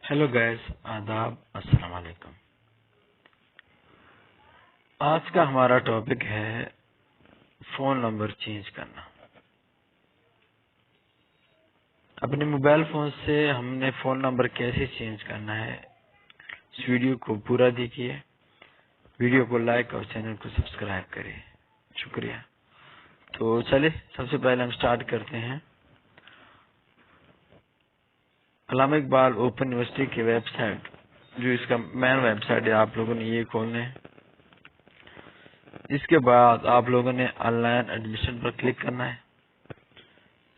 Hello guys, آداب، السلام علیکم۔ آج کا ہمارا ٹاپک ہے فون نمبر چینج کرنا۔ اپنے موبائل فون سے ہم نے فون نمبر کیسے چینج کرنا ہے، اس ویڈیو کو پورا دیکھیے، ویڈیو کو لائک اور چینل کو سبسکرائب کریں، شکریہ۔ تو چلے سب سے پہلے ہم سٹارٹ کرتے ہیں۔ علامہ اقبال اوپن یونیورسٹی کی ویب سائٹ، جو اس کا مین ویب سائٹ ہے، آپ لوگوں نے یہ کھولنا ہے۔ اس کے بعد آپ لوگوں نے on line admission per click کرنا ہے۔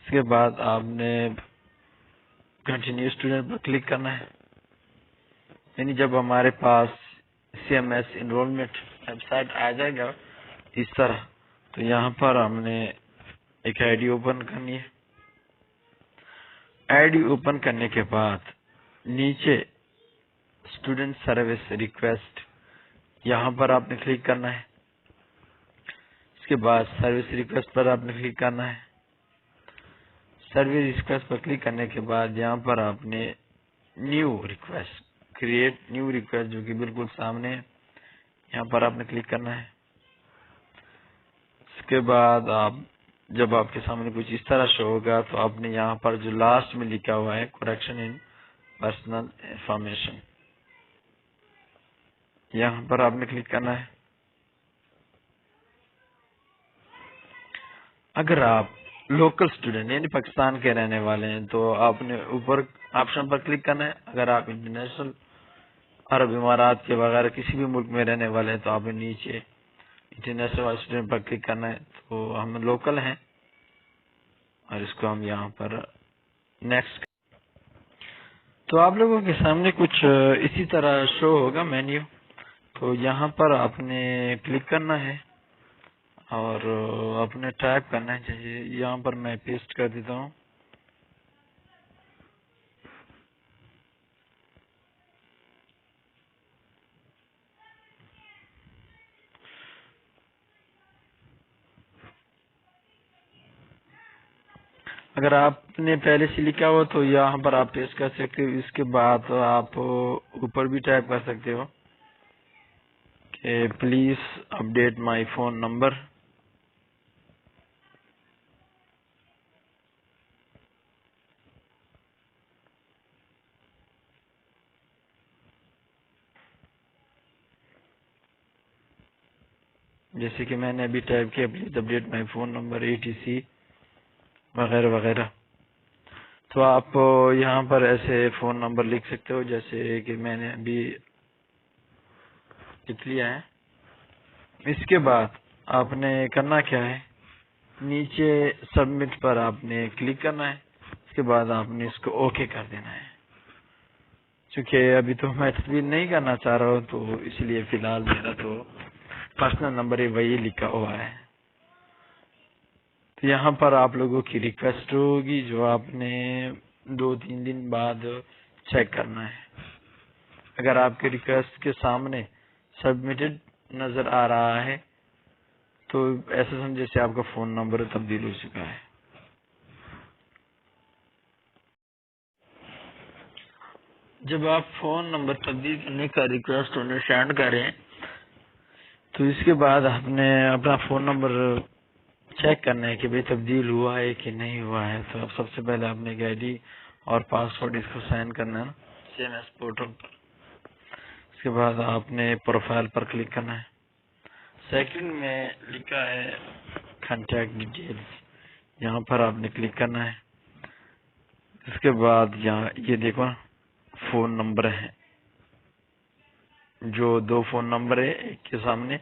اس کے بعد آپ نے کنٹینیو اسٹوڈنٹ پر کلک کرنا ہے۔ یعنی جب ہمارے پاس C M S enrolment website آ جائے گا اس طرح، تو یہاں پر ہم نے ایک آئی ڈی اوپن کرنی ہے۔ آئی ڈی اوپن کرنے کے بعد نیچے اسٹوڈنٹ سروس ریکویسٹ، یہاں پر آپ نے کلک کرنا ہے۔ اس کے بعد سروس ریکویسٹ پر آپ نے کلک کرنا ہے۔ سروس ریکویسٹ پر کلک کرنے کے بعد یہاں پر آپ نے new request, create new request, جو کہ بالکل سامنے ہے، یہاں پر آپ نے کلک کرنا ہے۔ اس کے بعد جب آپ کے سامنے کچھ اس طرح شو ہوگا تو آپ نے یہاں پر جو لاسٹ میں لکھا ہوا ہے کریکشن ان پرسنل انفارمیشن، یہاں پر آپ نے کلک کرنا ہے۔ اگر آپ لوکل اسٹوڈنٹ یعنی پاکستان کے رہنے والے ہیں تو آپ نے اوپر آپشن پر کلک کرنا ہے۔ اگر آپ انٹرنیشنل عرب امارات کے وغیرہ کسی بھی ملک میں رہنے والے ہیں تو آپ نے نیچے انٹرنیشنل اسٹوڈنٹ پر کلک کرنا ہے۔ تو ہم لوکل ہیں اور اس کو ہم یہاں پر نیکسٹ۔ تو آپ لوگوں کے سامنے کچھ اسی طرح شو ہوگا مینیو، تو یہاں پر آپ نے کلک کرنا ہے اور آپ نے ٹائپ کرنا ہے۔ جیسے یہاں پر میں پیسٹ کر دیتا ہوں۔ اگر آپ نے پہلے سے لکھا ہو تو یہاں پر آپ پیسٹ کر سکتے ہو۔ اس کے بعد آپ اوپر بھی ٹائپ کر سکتے ہو کہ please update my phone number. جیسے کہ میں نے ابھی ٹائپ کیا please update my phone number ATC وغیرہ وغیرہ۔ تو آپ یہاں پر ایسے فون نمبر لکھ سکتے ہو جیسے کہ میں نے ابھی لکھ لیا ہے۔ اس کے بعد آپ نے کرنا کیا ہے، نیچے سبمٹ پر آپ نے کلک کرنا ہے۔ اس کے بعد آپ نے اس کو اوکے کر دینا ہے۔ چونکہ ابھی تو میں تصویر نہیں کرنا چاہ رہا ہوں تو اس لیے فی الحال میرا تو پرسنل نمبر ہی وہی لکھا ہوا ہے۔ تو یہاں پر آپ لوگوں کی ریکویسٹ ہوگی جو آپ نے 2-3 دن بعد چیک کرنا ہے۔ اگر آپ کے ریکویسٹ کے سامنے سبمٹڈ نظر آ رہا ہے تو ایسا سمجھے جیسے آپ کا فون نمبر تبدیل ہو چکا ہے۔ جب آپ فون نمبر تبدیل کرنے کا ریکویسٹ انہیں سینڈ کریں تو اس کے بعد آپ نے اپنا فون نمبر چیک کرنا ہے کہ بھئی تبدیل ہوا ہے کہ نہیں ہوا ہے۔ تو اب سب سے پہلے آپ نے آئی ڈی اور پاسورڈ اس کو سائن کرنا ہے نا CMS پورٹل پر۔ اس کے بعد آپ نے پروفائل پر کلک کرنا ہے۔ سیکنڈ میں لکھا ہے کانٹیکٹ ڈیٹیلز، یہاں پر آپ نے کلک کرنا ہے۔ اس کے بعد یہاں یہ دیکھو نا فون نمبر ہے، جو 2 فون نمبر ہے، ایک کے سامنے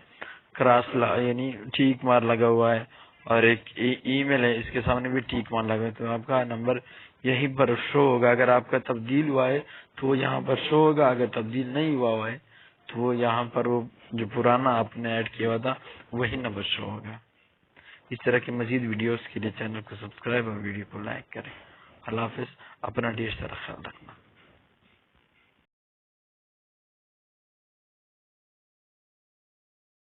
کراس یعنی ٹیک مار لگا ہوا ہے اور ایک ای میل ہے، اس کے سامنے بھی ٹیک مار لگا ہے۔ تو آپ کا نمبر یہیں پر شو ہوگا۔ اگر آپ کا تبدیل ہوا ہے تو وہ یہاں پر شو ہوگا، اگر تبدیل نہیں ہوا ہے تو وہ یہاں پر وہ جو پرانا آپ نے ایڈ کیا ہوا تھا وہی نمبر شو ہوگا۔ اس طرح کی مزید ویڈیوز کے لیے چینل کو سبسکرائب اور ویڈیو کو لائک کریں۔ اللہ حافظ، اپنا ڈھیر سارا خیال رکھنا۔